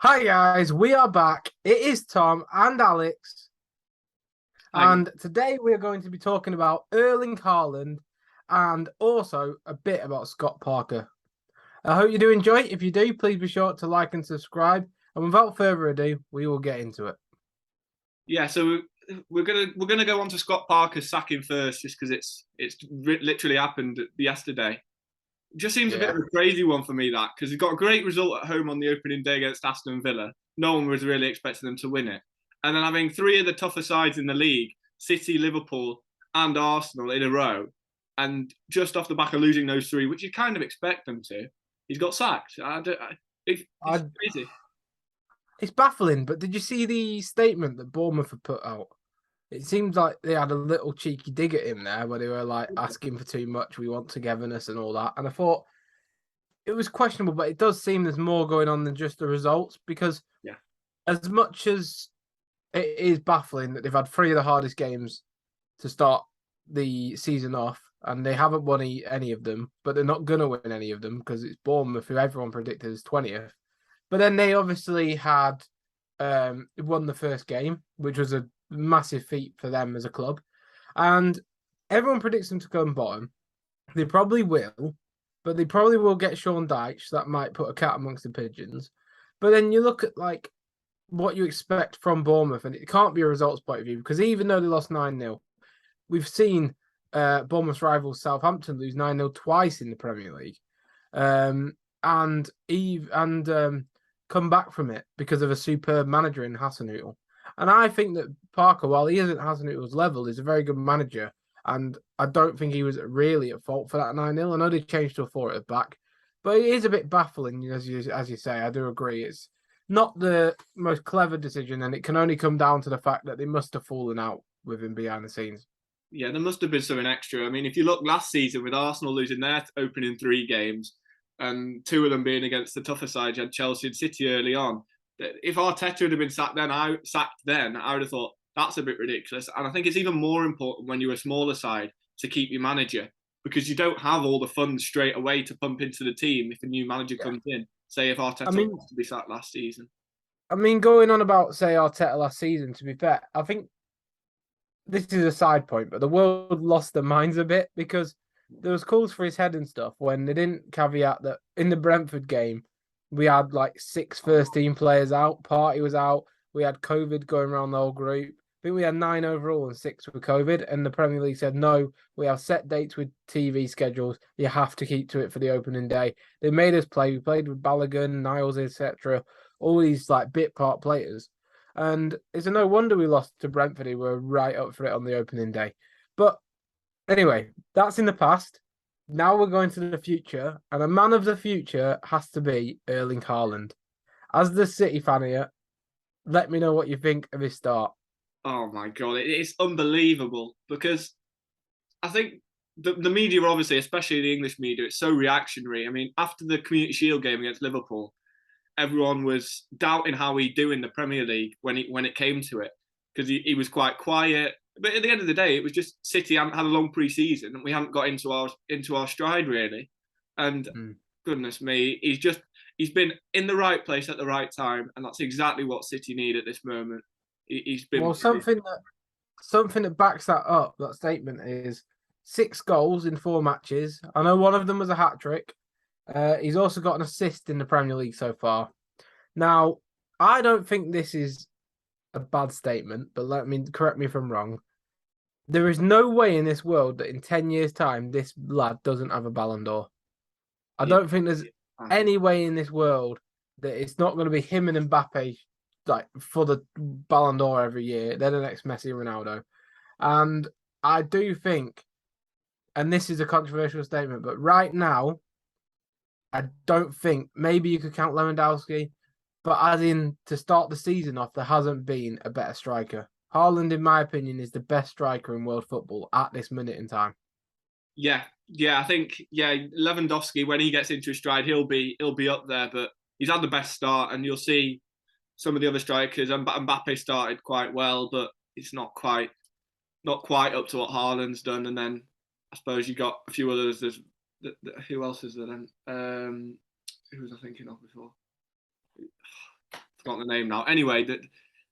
Hi guys, we are back. It is Tom and Alex, I and today we are going to be talking about Erling Haaland and also a bit about Scott Parker. I hope you do enjoy. If you do, please be sure to like and subscribe. And without further ado, we will get into it. yeah, so we're gonna go on to Scott Parker's sacking first, just because literally happened yesterday. It just seems a bit of Yeah. a crazy one for me, that because he got a great result at home on the opening day against Aston Villa. No one was really expecting them to win it, and then having three of the tougher sides in the league, City, Liverpool, and Arsenal in a row, and just off the back of losing those three, which you kind of expect them to, he's got sacked. It's I crazy. It's baffling, but did you see the statement that Bournemouth have put out? It seems like they had a little cheeky dig at him there where they were like asking for too much, we want togetherness and all that. And I thought it was questionable, but it does seem there's more going on than just the results because Yeah. as much as it is baffling that they've had three of the hardest games to start the season off and they haven't won any of them, but they're not going to win any of them because it's Bournemouth, who everyone predicted is 20th. But then they obviously had won the first game, which was a massive feat for them as a club. And everyone predicts them to come bottom. They probably will, but they probably will get Sean Dyche. So that might put a cat amongst the pigeons. But then you look at like what you expect from Bournemouth, and it can't be a results point of view because even though they lost 9-0, we've seen Bournemouth's rivals Southampton lose 9-0 twice in the Premier League. And Eve and come back from it because of a superb manager in Hasenhüttl. And I think that Parker, while he isn't Hasenhüttl's level, is a very good manager. And I don't think he was really at fault for that 9-0. I know they changed to a 4 at the back, but it is a bit baffling, as you say. I do agree. It's not the most clever decision, and it can only come down to the fact that they must have fallen out with him behind the scenes. Yeah, there must have been something extra. I mean, if you look last season with Arsenal losing their opening three games, and two of them being against the tougher side, you had Chelsea and City early on. If Arteta had been sacked then, I would have thought that's a bit ridiculous. And I think it's even more important when you're a smaller side to keep your manager, because you don't have all the funds straight away to pump into the team if a new manager Yeah. comes in. Say if I Arteta mean, was to be sacked last season. going on about say Arteta last season. To be fair, I think this is a side point, but the world lost their minds a bit because there was calls for his head and stuff when they didn't caveat that in the Brentford game we had like six first team players out. Party was out. We had COVID going around the whole group. I think we had 9 overall and 6 with COVID, and the Premier League said no. We have set dates with TV schedules. You have to keep to it for the opening day. They made us play. We played with Balogun, Niles, etc. All these like bit part players. And it's a no wonder we lost to Brentford, who were right up for it on the opening day. But anyway, that's in the past. Now we're going to the future, and a man of the future has to be Erling Haaland. As the City fan here, let me know what you think of his start. Oh my god, it's unbelievable because I think the media, obviously, especially the English media, it's so reactionary. I mean, after the Community Shield game against Liverpool, everyone was doubting how he'd do in the Premier League when it came to it, because he was quite quiet. But at the end of the day, it was just City hadn't had a long pre-season and we hadn't got into our stride really. And Hmm. goodness me, he's been in the right place at the right time, and that's exactly what City need at this moment. He's been Well, something that backs that up, that statement is 6 goals in 4 matches. I know one of them was a hat trick. He's also got an assist in the Premier League so far. Now, I don't think this is a bad statement, but let me correct me if I'm wrong. There is no way in this world that in 10 years' time this lad doesn't have a Ballon d'Or. I yeah, don't think there's any way in this world that it's not going to be him and Mbappe like for the Ballon d'Or every year. They're the next Messi and Ronaldo. And I do think, and this is a controversial statement, but right now, I don't think maybe you could count Lewandowski, but as in to start the season off, there hasn't been a better striker. Haaland, in my opinion, is the best striker in world football at this minute in time. yeah. I think Lewandowski, when he gets into his stride, he'll be up there. But he's had the best start, and you'll see some of the other strikers. And Mbappe started quite well, but it's not quite up to what Haaland's done. And then I suppose you got a few others. Who else is there then? Who was I thinking of before? forgotten the name now. Anyway, that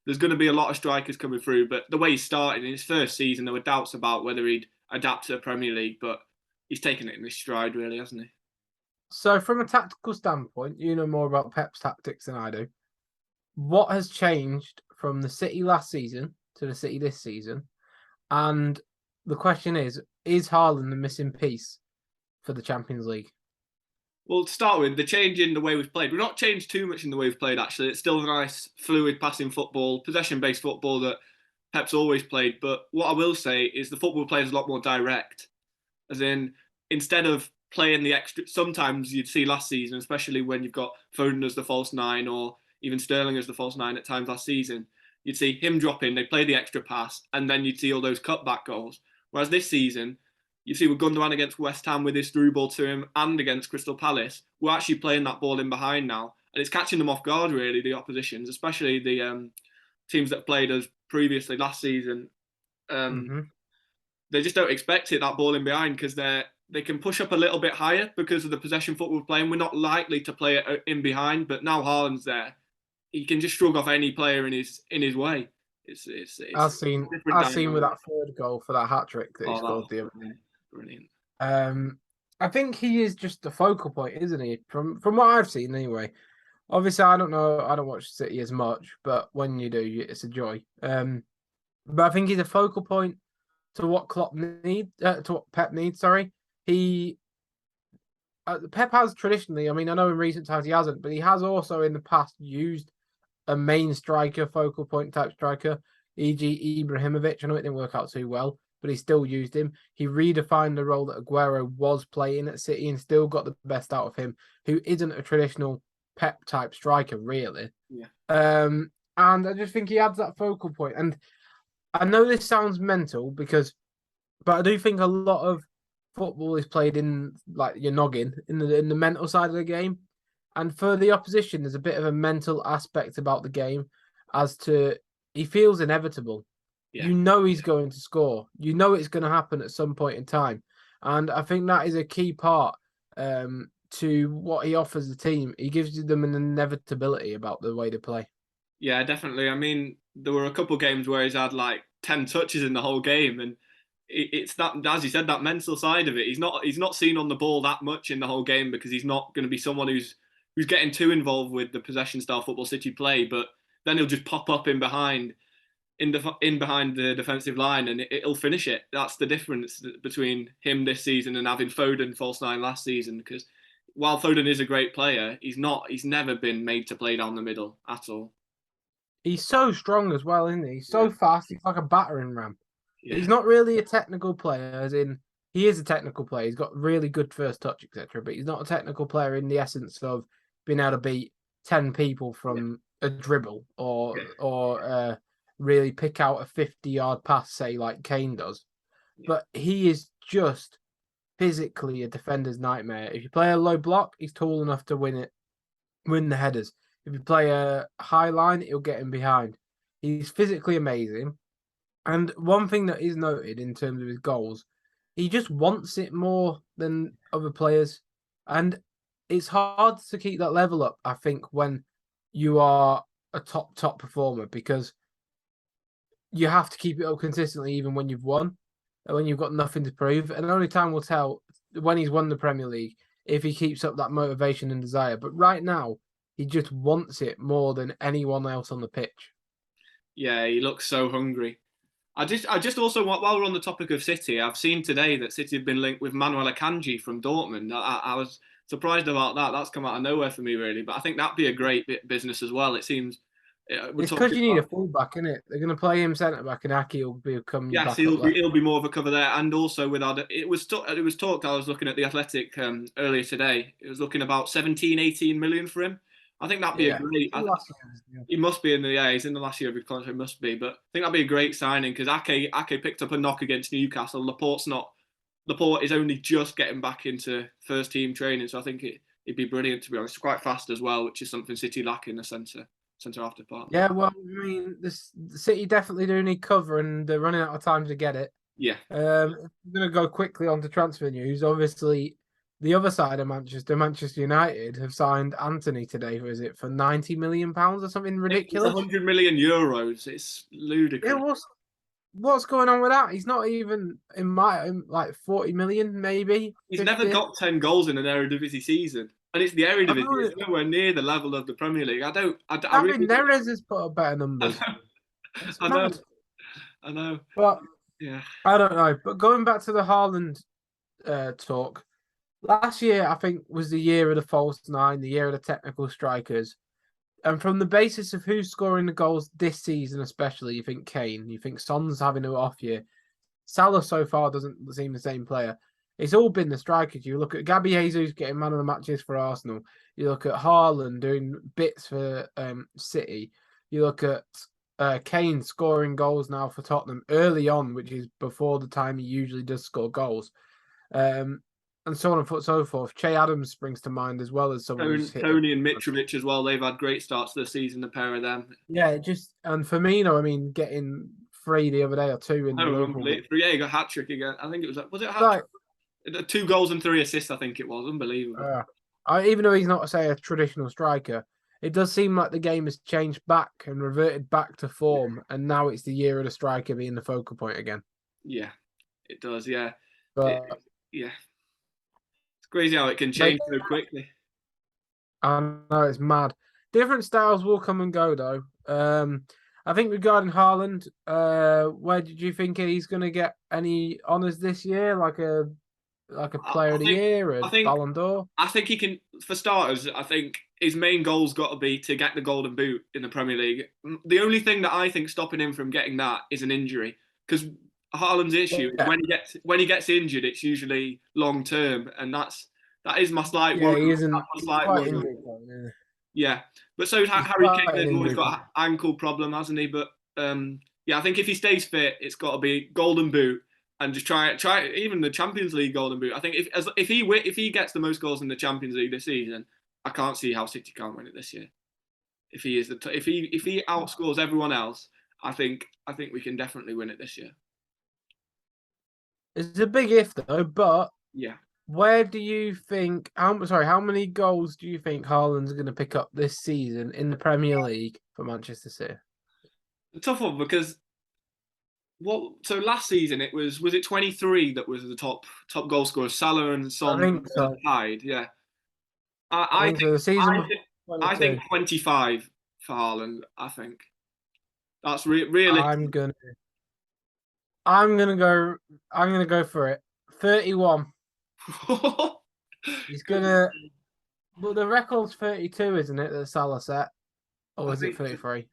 there's going to be a lot of strikers coming through, but the way he started in his first season, there were doubts about whether he'd adapt to the Premier League, but he's taken it in his stride, really, hasn't he? So, from a tactical standpoint, you know more about Pep's tactics than I do. What has changed from the City last season to the City this season? And the question is Haaland the missing piece for the Champions League? Well, to start with, the change in the way we've played. We've not changed too much in the way we've played, actually. It's still a nice, fluid passing football, possession-based football that Pep's always played. But what I will say is the football plays a lot more direct. As in, instead of playing the extra, sometimes you'd see last season, especially when you've got Foden as the false nine or even Sterling as the false nine at times last season, you'd see him drop in, they'd play the extra pass, and then you'd see all those cutback goals. Whereas this season, you see with Gundogan against West Ham with his through ball to him and against Crystal Palace, we're actually playing that ball in behind now. And it's catching them off guard, really, the oppositions, especially the teams that played us previously last season. Mm-hmm. They just don't expect it, that ball in behind, because they can push up a little bit higher because of the possession football we're playing. We're not likely to play it in behind, but now Haaland's there, he can just shrug off any player in his way. It's I've seen different I've seen with dynamic. that third goal for that hat trick that he Oh, that scored was the other. brilliant. I think he is just the focal point, isn't he? From what I've seen, anyway. Obviously, I don't know. I don't watch City as much, but when you do, it's a joy. But I think he's a focal point to what to what Pep needs. Sorry, he Pep has traditionally. I mean, I know in recent times he hasn't, but he has also in the past used a main striker, focal point type striker, e.g. Ibrahimovic. I know it didn't work out too well, but he still used him. He redefined the role that Aguero was playing at City and still got the best out of him, who isn't a traditional Pep type striker, really. Yeah. And I just think he adds that focal point. And I know this sounds mental but I do think a lot of football is played in like your noggin, in the mental side of the game. And for the opposition, there's a bit of a mental aspect about the game as to he feels inevitable. Yeah. You know he's going to score. You know it's going to happen at some point in time. And I think that is a key part to what he offers the team. He gives them an inevitability about the way they play. Yeah, definitely. I mean, there were a couple of games where he's had like 10 touches in the whole game, and it's that, as you said, that mental side of it. He's not seen on the ball that much in the whole game because he's not going to be someone who's getting too involved with the possession style football City play. But then he'll just pop up in behind the defensive line, and it'll finish it. That's the difference between him this season and having Foden false nine last season. Because while Foden is a great player, he's never been made to play down the middle at all. He's so strong as well, isn't he? He's so fast. He's like a battering ram. Yeah. He's not really a technical player, as in he is a technical player. He's got really good first touch, etc. But he's not a technical player in the essence of being able to beat 10 people from a dribble or really pick out a 50-yard pass, say like Kane does. Yeah. But he is just physically a defender's nightmare. If you play a low block, he's tall enough to win the headers. If you play a high line, he'll get him behind. He's physically amazing. And one thing that is noted in terms of his goals, he just wants it more than other players. And it's hard to keep that level up, I think, when you are a top performer, because you have to keep it up consistently even when you've won, and when you've got nothing to prove. And only time will tell when he's won the Premier League if he keeps up that motivation and desire. But right now, he just wants it more than anyone else on the pitch. Yeah, he looks so hungry. I just also want, while we're on the topic of City, I've seen today that City have been linked with Manuel Akanji from Dortmund. I was surprised about that. That's come out of nowhere for me, really. But I think that'd be a great bit of business as well. It seems we're It's because talking you need a about. fullback, isn't it? They're going to play him centre back, and Aki will become your Yes, backup left. he'll be more of a cover there, and also without it was talked. I was looking at the Athletic earlier today. It was looking about 17, 18 million for him. I think that'd be a great. He must be in the he's in the last year of his contract, must be. But I think that'd be a great signing because Ake picked up a knock against Newcastle. Laporte is only just getting back into first team training, so I think it'd be brilliant, to be honest. Quite fast as well, which is something City lack in the centre half department. Yeah, well, I mean, the City definitely do need cover, and they're running out of time to get it. Yeah. I'm going to go quickly on to transfer news. Obviously, the other side of Manchester United have signed Anthony today. Is it for £90 million or something It's ridiculous? 100 million euros. It's Yeah, ludicrous. what's going on with that? He's not even like 40 million, maybe He's never 50. got 10 goals in an Eredivisie season. And it's the I Eredivisie. know It's nowhere near the level of the Premier League. I David really, Neres has put up better I numbers. know, It's I know, mad. I know. But Yeah. I don't know. But going back to the Haaland talk, last year I think was the year of the false nine, the year of the technical strikers. And from the basis of who's scoring the goals this season, especially, you think Kane, you think Son's having an off year. Salah so far doesn't seem the same player. It's all been the strikers. You look at Gabby Jesus getting man of the matches for Arsenal. You look at Haaland doing bits for City. You look at Kane scoring goals now for Tottenham early on, which is before the time he usually does score goals. And so on and so forth. Che Adams springs to mind as well as someone who's hit. Tony and Mitrovic as well. They've had great starts to the season, the pair of them. Yeah, just and Firmino, I mean, getting 3 the other day or 2 in the Oh, Liverpool game. yeah, he got hat trick again. I think it was it a hat Like, trick? 2 goals and 3 assists, I think it was. Unbelievable. even though he's not, say, a traditional striker, it does seem like the game has changed back and reverted back to form, and now it's the year of the striker being the focal point again. Yeah, it does. Yeah, But yeah, it's crazy how it can like, change so quickly. I know it's mad. Different styles will come and go, though. I think regarding Haaland, where did you think he's going to get any honors this year, like a Player of the Year, a I think Ballon d'Or? I think he can. For starters, I think his main goal's got to be to get the Golden Boot in the Premier League. The only thing that I think stopping him from getting that is an injury, because Haaland's issue is Yeah, when he gets injured, it's usually long term, and that is my slight yeah, worry. he That's isn't. my He's slight quite worry. injured prone, isn't he? Yeah, but so He's Harry quite Kane an has always injury got prone. an ankle problem, hasn't he? But yeah, I think if he stays fit, it's got to be Golden Boot and just try even the Champions League Golden Boot. I think if he gets the most goals in the Champions League this season, I can't see how City can't win it this year. If he is if he outscores everyone else, I think we can definitely win it this year. It's a big if though, but Yeah, where do you think? How many goals do you think Haaland's going to pick up this season in the Premier League for Manchester City? a tough one because so last season it was it 23 that was the top goal scorers. Salah and I Son think so. tied. Yeah, I I think so. think The season I was think I 22. think 25 for Haaland. I think that's realistic. I'm gonna. I'm gonna go. I'm gonna go for it. 31. He's gonna. Well, the record's 32, isn't it? That Salah set, or I is it think 33?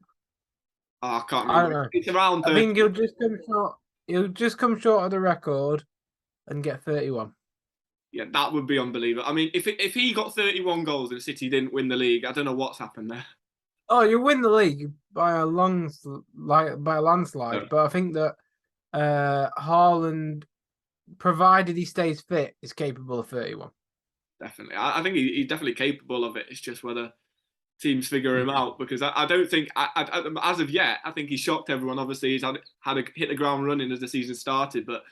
I can't I don't remember. know. It's around I 30. think he'll just come short. He'll just come short of the record and get 31. Yeah, that would be unbelievable. I mean, if he got 31 goals and City didn't win the league, I don't know what's happened there. Oh, you win the league by a by a landslide, No, but I think that Haaland, provided he stays fit, is capable of 31. definitely. I think he's definitely capable of it. It's just whether teams figure him Yeah. out because I don't think as of yet I think he's shocked everyone. Obviously, he's had hit the ground running as the season started, but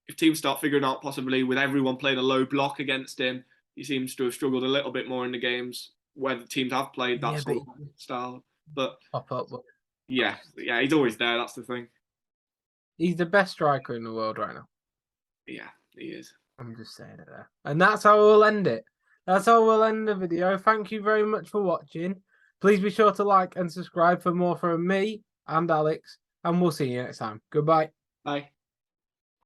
if teams start figuring out possibly with everyone playing a low block against him, he seems to have struggled a little bit more in the games where the teams have played that Yeah, but sort of style. But pop up. But yeah, he's always there. That's the thing. he's the best striker in the world right now. Yeah, he is. I'm just saying it there. And that's how we'll end it. That's how we'll end the video. Thank you very much for watching. Please be sure to like and subscribe for more from me and Alex. And we'll see you next time. Goodbye. Bye.